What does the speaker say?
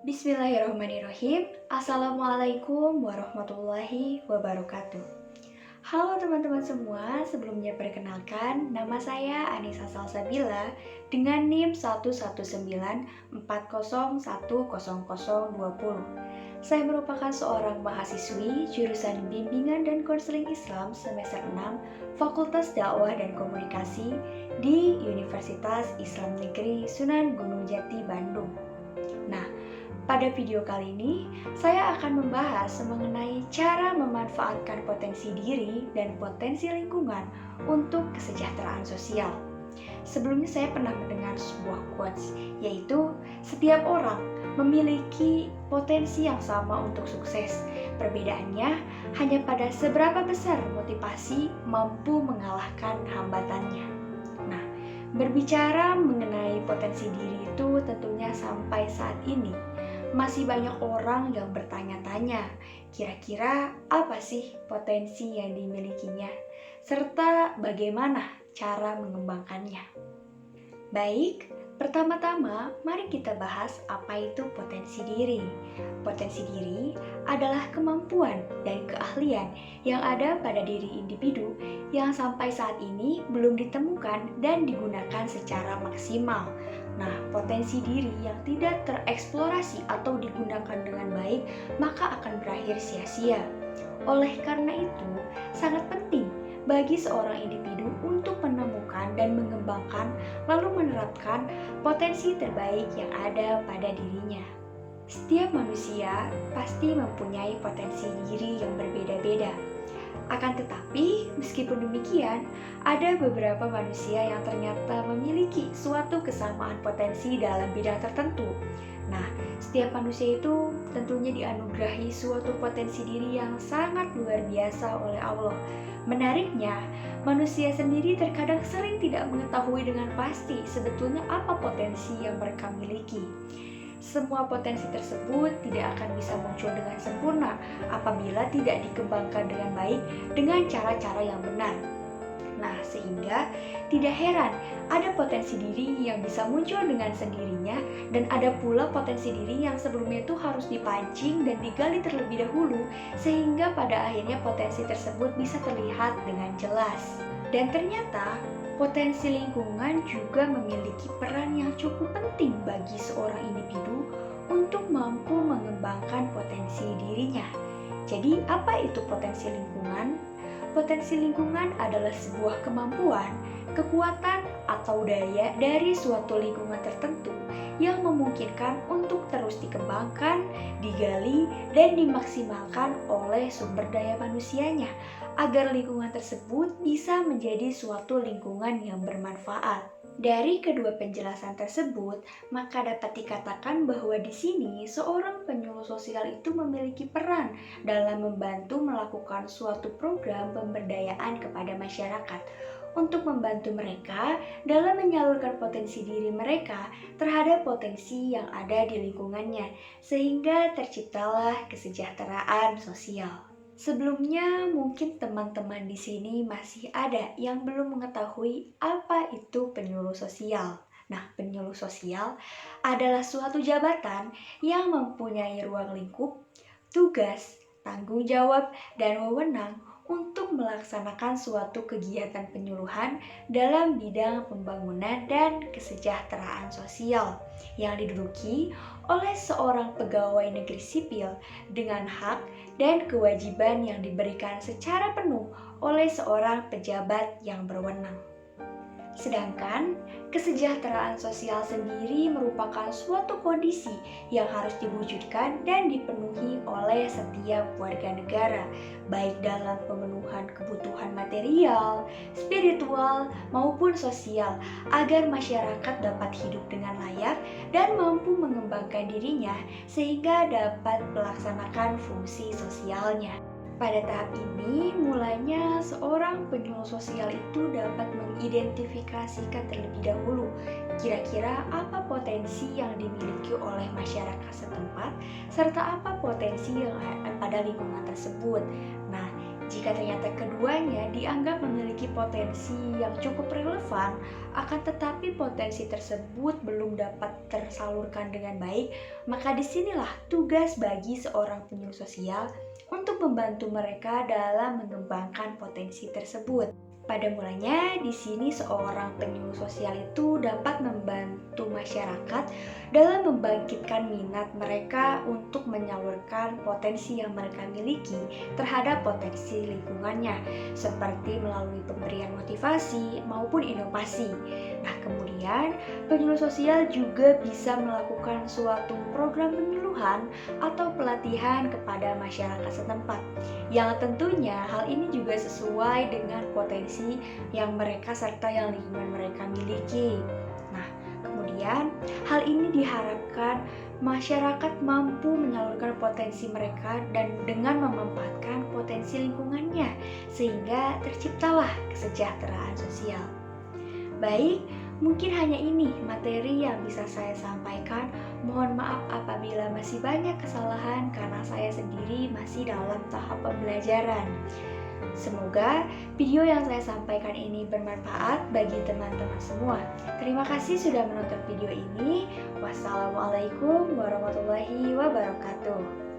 Bismillahirrahmanirrahim. Assalamualaikum warahmatullahi wabarakatuh. Halo teman-teman semua, sebelumnya perkenalkan nama saya Anissa Salsabila dengan NIM 11940101020. Saya merupakan seorang mahasiswi jurusan Bimbingan dan Konseling Islam semester 6 Fakultas Dakwah dan Komunikasi di Universitas Islam Negeri Sunan Gunung Jati, Bandung. Nah, pada video kali ini, saya akan membahas mengenai cara memanfaatkan potensi diri dan potensi lingkungan untuk kesejahteraan sosial. Sebelumnya saya pernah mendengar sebuah quotes, yaitu setiap orang memiliki potensi yang sama untuk sukses. Perbedaannya hanya pada seberapa besar motivasi mampu mengalahkan hambatannya. Nah, berbicara mengenai potensi diri itu tentunya sampai saat ini masih banyak orang yang bertanya-tanya, kira-kira apa sih potensi yang dimilikinya, serta bagaimana cara mengembangkannya. Baik, pertama-tama mari kita bahas apa itu potensi diri. Potensi diri adalah kemampuan dan keahlian yang ada pada diri individu yang sampai saat ini belum ditemukan dan digunakan secara maksimal. Nah, potensi diri yang tidak tereksplorasi atau digunakan dengan baik maka akan berakhir sia-sia. Oleh karena itu, sangat penting bagi seorang individu untuk menemukan dan mengembangkan lalu menerapkan potensi terbaik yang ada pada dirinya. Setiap manusia pasti mempunyai potensi diri yang berbeda-beda. Akan tetapi, meskipun demikian, ada beberapa manusia yang ternyata memiliki suatu kesamaan potensi dalam bidang tertentu. Nah, setiap manusia itu tentunya dianugerahi suatu potensi diri yang sangat luar biasa oleh Allah. Menariknya, manusia sendiri terkadang sering tidak mengetahui dengan pasti sebetulnya apa potensi yang mereka miliki. Semua potensi tersebut tidak akan bisa muncul dengan sempurna apabila tidak dikembangkan dengan baik dengan cara-cara yang benar. Nah, sehingga tidak heran ada potensi diri yang bisa muncul dengan sendirinya dan ada pula potensi diri yang sebelumnya itu harus dipancing dan digali terlebih dahulu sehingga pada akhirnya potensi tersebut bisa terlihat dengan jelas. Dan ternyata potensi lingkungan juga memiliki peran yang cukup penting bagi seorang individu untuk mampu mengembangkan potensi dirinya. Jadi, apa itu potensi lingkungan? Potensi lingkungan adalah sebuah kemampuan, kekuatan, atau daya dari suatu lingkungan tertentu yang memungkinkan untuk terus dikembangkan, digali, dan dimaksimalkan oleh sumber daya manusianya agar lingkungan tersebut bisa menjadi suatu lingkungan yang bermanfaat. Dari kedua penjelasan tersebut, maka dapat dikatakan bahwa di sini seorang penyuluh sosial itu memiliki peran dalam membantu melakukan suatu program pemberdayaan kepada masyarakat untuk membantu mereka dalam menyalurkan potensi diri mereka terhadap potensi yang ada di lingkungannya, sehingga terciptalah kesejahteraan sosial. Sebelumnya, mungkin teman-teman di sini masih ada yang belum mengetahui apa itu penyuluh sosial. Nah, penyuluh sosial adalah suatu jabatan yang mempunyai ruang lingkup, tugas, tanggung jawab, dan wewenang untuk melaksanakan suatu kegiatan penyuluhan dalam bidang pembangunan dan kesejahteraan sosial yang diduduki oleh seorang pegawai negeri sipil dengan hak dan kewajiban yang diberikan secara penuh oleh seorang pejabat yang berwenang. Sedangkan kesejahteraan sosial sendiri merupakan suatu kondisi yang harus diwujudkan dan dipenuhi oleh setiap warga negara, baik dalam pemenuhan kebutuhan material, spiritual, maupun sosial, agar masyarakat dapat hidup dengan layak dan mampu mengembangkan dirinya sehingga dapat melaksanakan fungsi sosialnya. Pada tahap ini, mulanya seorang penyuluh sosial itu dapat mengidentifikasikan terlebih dahulu kira-kira apa potensi yang dimiliki oleh masyarakat setempat serta apa potensi yang ada pada lingkungan tersebut. Nah, Jika ternyata keduanya dianggap memiliki potensi yang cukup relevan, akan tetapi potensi tersebut belum dapat tersalurkan dengan baik, maka disinilah tugas bagi seorang penyuluh sosial untuk membantu mereka dalam mengembangkan potensi tersebut. Pada mulanya, di sini seorang penyuluh sosial itu dapat membantu masyarakat dalam membangkitkan minat mereka untuk menyalurkan potensi yang mereka miliki terhadap potensi lingkungannya, seperti melalui pemberian motivasi maupun inovasi. Nah, kemudian penyuluh sosial juga bisa melakukan suatu program penyuluhan atau pelatihan kepada masyarakat setempat, yang tentunya hal ini juga sesuai dengan potensi yang mereka serta yang lingkungan mereka miliki. Nah, kemudian hal ini diharapkan masyarakat mampu menyalurkan potensi mereka dan dengan memanfaatkan potensi lingkungannya sehingga terciptalah kesejahteraan sosial. Baik, mungkin hanya ini materi yang bisa saya sampaikan. Mohon maaf apabila masih banyak kesalahan karena saya sendiri masih dalam tahap pembelajaran. Semoga video yang saya sampaikan ini bermanfaat bagi teman-teman semua. Terima kasih sudah menonton video ini. Wassalamualaikum warahmatullahi wabarakatuh.